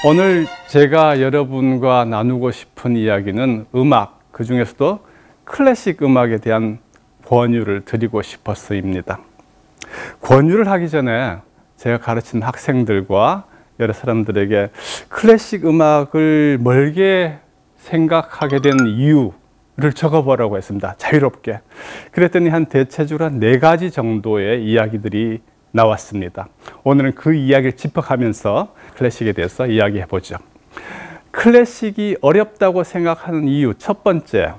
오늘 제가 여러분과 나누고 싶은 이야기는 음악, 그 중에서도 클래식 음악에 대한 권유를 드리고 싶어서입니다. 권유를 하기 전에 제가 가르친 학생들과 여러 사람들에게 클래식 음악을 멀게 생각하게 된 이유를 적어보라고 했습니다. 자유롭게. 그랬더니 한 대체적으로 한 4가지 정도의 이야기들이 나왔습니다. 오늘은 그 이야기를 짚어가면서 클래식에 대해서 이야기해 보죠. 클래식이 어렵다고 생각하는 이유 첫 번째,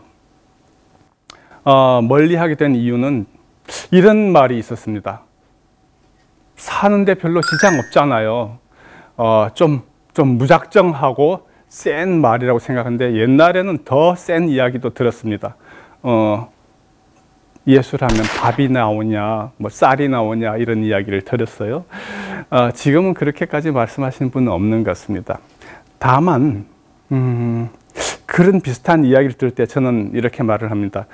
멀리하게 된 이유는 이런 말이 있었습니다. 사는데 별로 지장 없잖아요. 좀 무작정하고 센 말이라고 생각하는데 옛날에는 더 센 이야기도 들었습니다. 예술하면 밥이 나오냐, 뭐 쌀이 나오냐 이런 이야기를 들었어요. 지금은 그렇게까지 말씀하시는 분은 없는 것 같습니다. 다만 그런 비슷한 이야기를 들을 때 저는 이렇게 말을 합니다.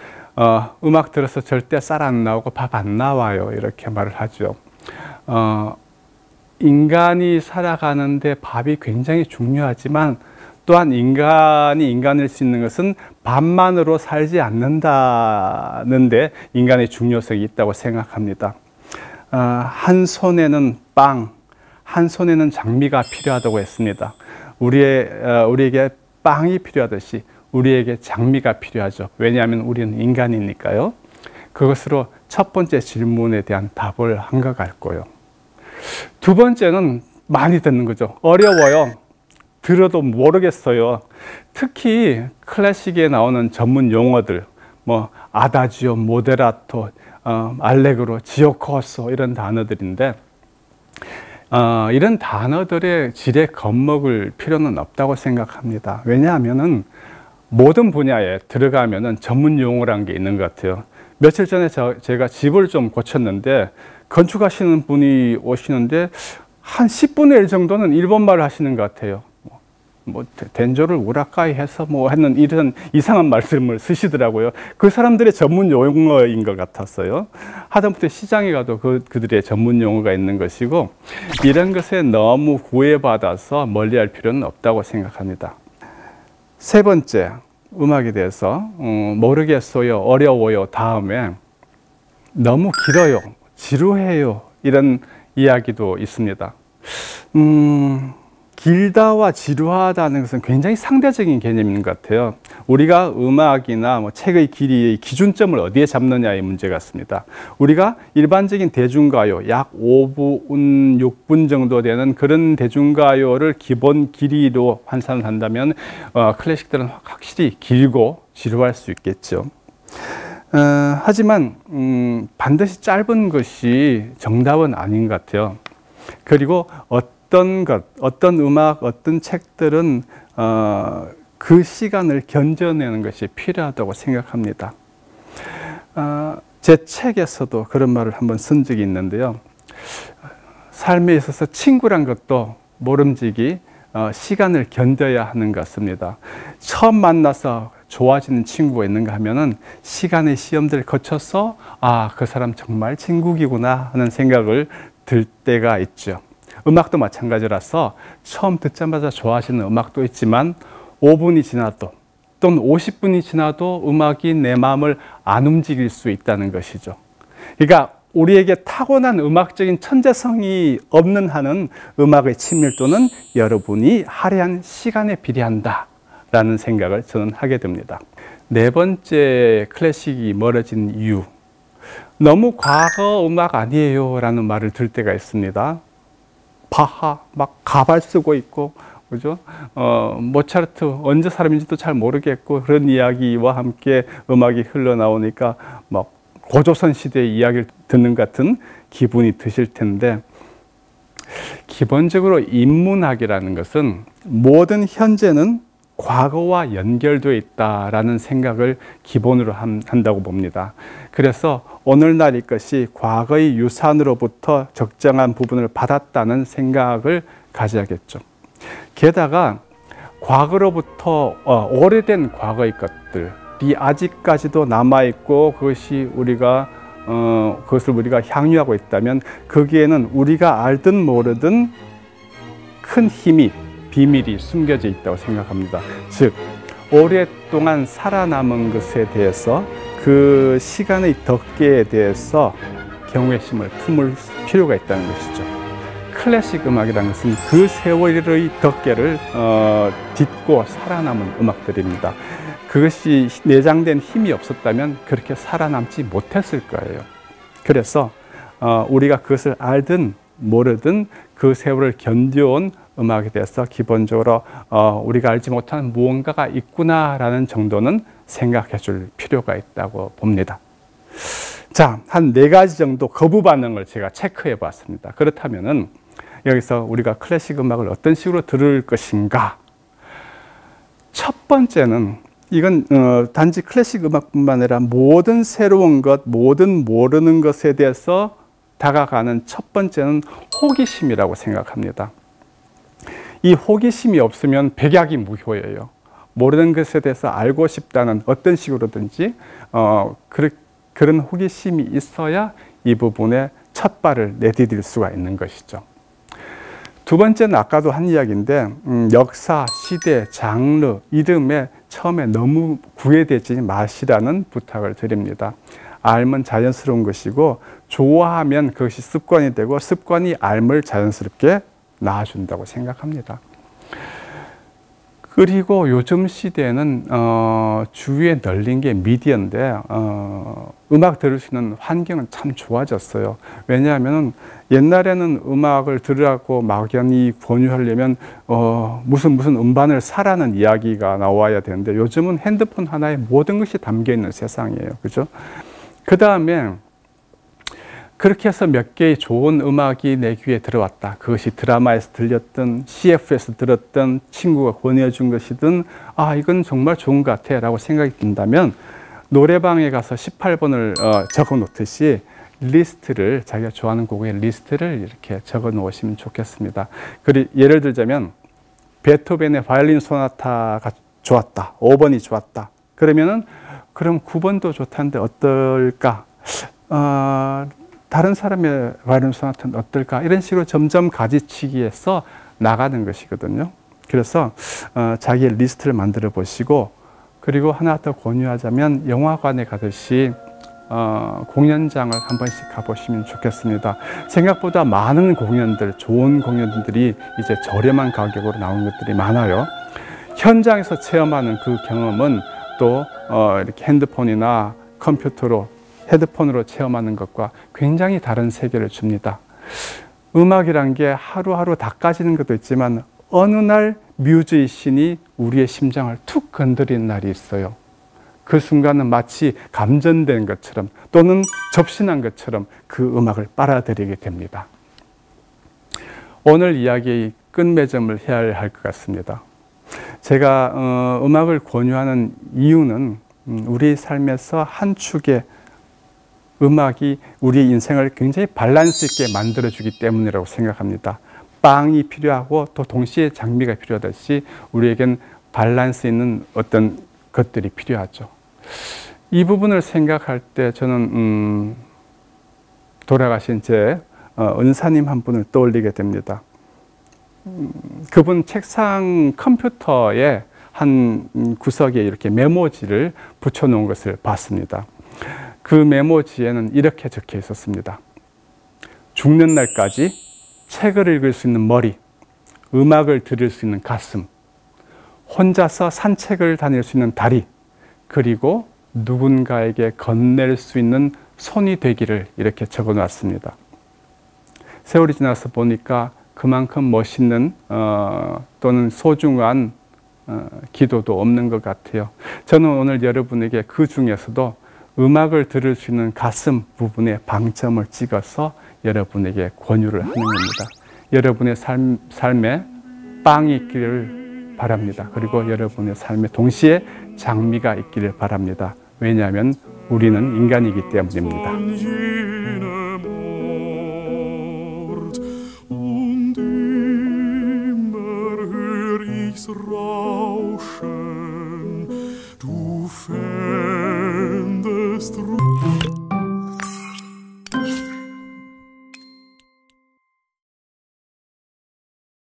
음악 들어서 절대 쌀 안 나오고 밥 안 나와요. 이렇게 말을 하죠. 인간이 살아가는데 밥이 굉장히 중요하지만 또한 인간이 인간일 수 있는 것은 밥만으로 살지 않는다는데 인간의 중요성이 있다고 생각합니다. 한 손에는 빵, 한 손에는 장미가 필요하다고 했습니다. 우리에게 빵이 필요하듯이 우리에게 장미가 필요하죠. 왜냐하면 우리는 인간이니까요. 그것으로 첫 번째 질문에 대한 답을 한 것 같고요. 두 번째는 많이 듣는 거죠. 어려워요. 들어도 모르겠어요. 특히 클래식에 나오는 전문 용어들, 뭐 아다지오, 모데라토, 알레그로, 지오코소 이런 단어들인데 이런 단어들의 질에 겁먹을 필요는 없다고 생각합니다. 왜냐하면은 모든 분야에 들어가면은 전문 용어라는 게 있는 것 같아요. 며칠 전에 제가 집을 좀 고쳤는데 건축하시는 분이 오시는데 한 10분의 1 정도는 일본말을 하시는 것 같아요. 뭐 덴조를 우라카이 해서 뭐 하는 이런 이상한 말씀을 쓰시더라고요. 그 사람들의 전문 용어인 것 같았어요. 하다못해 시장에 가도 그들의 전문 용어가 있는 것이고 이런 것에 너무 구애받아서 멀리할 필요는 없다고 생각합니다. 세 번째, 음악에 대해서 모르겠어요, 어려워요 다음에 너무 길어요, 지루해요 이런 이야기도 있습니다. 길다와 지루하다는 것은 굉장히 상대적인 개념인 것 같아요. 우리가 음악이나 뭐 책의 길이의 기준점을 어디에 잡느냐의 문제 같습니다. 우리가 일반적인 대중가요, 약 5분, 6분 정도 되는 그런 대중가요를 기본 길이로 환산을 한다면 클래식들은 확실히 길고 지루할 수 있겠죠. 하지만 반드시 짧은 것이 정답은 아닌 것 같아요. 그리고 어떤 음악, 어떤 책들은 그 시간을 견뎌내는 것이 필요하다고 생각합니다. 제 책에서도 그런 말을 한번 쓴 적이 있는데요. 삶에 있어서 친구란 것도 모름지기 시간을 견뎌야 하는 것 같습니다. 처음 만나서 좋아지는 친구가 있는가 하면은 시간의 시험들을 거쳐서 그 사람 정말 친구이구나 하는 생각을 들 때가 있죠. 음악도 마찬가지라서 처음 듣자마자 좋아하시는 음악도 있지만 5분이 지나도 또는 50분이 지나도 음악이 내 마음을 안 움직일 수 있다는 것이죠. 그러니까 우리에게 타고난 음악적인 천재성이 없는 한은 음악의 친밀도는 여러분이 할애한 시간에 비례한다라는 생각을 저는 하게 됩니다. 네 번째, 클래식이 멀어진 이유. 너무 과거 음악 아니에요 라는 말을 들을 때가 있습니다. 바하, 막 가발 쓰고 있고, 그죠? 모차르트 언제 사람인지도 잘 모르겠고, 그런 이야기와 함께 음악이 흘러나오니까 막 고조선 시대의 이야기를 듣는 같은 기분이 드실 텐데, 기본적으로 인문학이라는 것은 모든 현재는 과거와 연결되어 있다라는 생각을 기본으로 한다고 봅니다. 그래서 오늘날의 것이 과거의 유산으로부터 적정한 부분을 받았다는 생각을 가져야겠죠. 게다가 과거로부터 오래된 과거의 것들이 답이 아직까지도 남아있고 그것이 그것을 우리가 향유하고 있다면 거기에는 우리가 알든 모르든 큰 힘이, 비밀이 숨겨져 있다고 생각합니다. 즉, 오랫동안 살아남은 것에 대해서, 그 시간의 덕계에 대해서 경외심을 품을 필요가 있다는 것이죠. 클래식 음악이라는 것은 그 세월의 덕계를 딛고 살아남은 음악들입니다. 그것이 내장된 힘이 없었다면 그렇게 살아남지 못했을 거예요. 그래서 우리가 그것을 알든 모르든 그 세월을 견뎌온 음악에 대해서 기본적으로 우리가 알지 못하는 무언가가 있구나라는 정도는 생각해 줄 필요가 있다고 봅니다. 자, 한 4가지 정도 거부 반응을 제가 체크해 봤습니다. 그렇다면은 여기서 우리가 클래식 음악을 어떤 식으로 들을 것인가? 첫 번째는 이건 단지 클래식 음악뿐만 아니라 모든 새로운 것, 모든 모르는 것에 대해서 다가가는 첫 번째는 호기심이라고 생각합니다. 이 호기심이 없으면 백약이 무효예요. 모르는 것에 대해서 알고 싶다는 어떤 식으로든지 그런 호기심이 있어야 이 부분에 첫 발을 내디딜 수가 있는 것이죠. 두 번째는 아까도 한 이야기인데 역사, 시대, 장르, 이름에 처음에 너무 구애되지 마시라는 부탁을 드립니다. 알면 자연스러운 것이고 좋아하면 그것이 습관이 되고 습관이 알을 자연스럽게 낳아준다고 생각합니다. 그리고 요즘 시대에는 주위에 널린 게 미디어인데 음악 들을 수 있는 환경은 참 좋아졌어요. 왜냐하면 옛날에는 음악을 들으라고 막연히 권유하려면 무슨 음반을 사라는 이야기가 나와야 되는데 요즘은 핸드폰 하나에 모든 것이 담겨 있는 세상이에요. 그죠? 그 다음에 그렇게 해서 몇 개의 좋은 음악이 내 귀에 들어왔다. 그것이 드라마에서 들렸든 CF에서 들었든 친구가 권해준 것이든 이건 정말 좋은 것 같아 라고 생각이 든다면 노래방에 가서 18번을 적어 놓듯이 리스트를, 자기가 좋아하는 곡의 리스트를 이렇게 적어 놓으시면 좋겠습니다. 그리고 예를 들자면 베토벤의 바이올린 소나타가 좋았다. 5번이 좋았다. 그러면은 그럼 9번도 좋다는데 어떨까? 다른 사람의 바이올린 소나타는 어떨까? 이런 식으로 점점 가지치기해서 나가는 것이거든요. 그래서 자기의 리스트를 만들어 보시고, 그리고 하나 더 권유하자면 영화관에 가듯이 공연장을 한 번씩 가보시면 좋겠습니다. 생각보다 많은 공연들, 좋은 공연들이 이제 저렴한 가격으로 나오는 것들이 많아요. 현장에서 체험하는 그 경험은 또 이렇게 핸드폰이나 컴퓨터로, 헤드폰으로 체험하는 것과 굉장히 다른 세계를 줍니다. 음악이란 게 하루하루 닦아지는 것도 있지만 어느 날 뮤즈의 신이 우리의 심장을 툭 건드리는 날이 있어요. 그 순간은 마치 감전된 것처럼 또는 접신한 것처럼 그 음악을 빨아들이게 됩니다. 오늘 이야기의 끝맺음을 해야 할 것 같습니다. 제가 음악을 권유하는 이유는 우리 삶에서 한 축의 음악이 우리 인생을 굉장히 밸런스 있게 만들어주기 때문이라고 생각합니다. 빵이 필요하고 또 동시에 장미가 필요하듯이 우리에겐 밸런스 있는 어떤 것들이 필요하죠. 이 부분을 생각할 때 저는 돌아가신 제 은사님 한 분을 떠올리게 됩니다. 그분 책상 컴퓨터에 한 구석에 이렇게 메모지를 붙여놓은 것을 봤습니다. 그 메모지에는 이렇게 적혀 있었습니다. 죽는 날까지 책을 읽을 수 있는 머리, 음악을 들을 수 있는 가슴, 혼자서 산책을 다닐 수 있는 다리, 그리고 누군가에게 건넬 수 있는 손이 되기를 이렇게 적어 놨습니다. 세월이 지나서 보니까 그만큼 멋있는 또는 소중한 기도도 없는 것 같아요. 저는 오늘 여러분에게 그 중에서도 음악을 들을 수 있는 가슴 부분에 방점을 찍어서 여러분에게 권유를 하는 겁니다. 여러분의 삶에 빵이 있기를 바랍니다. 그리고 여러분의 삶에 동시에 장미가 있기를 바랍니다. 왜냐하면 우리는 인간이기 때문입니다. Rauschen, du nostro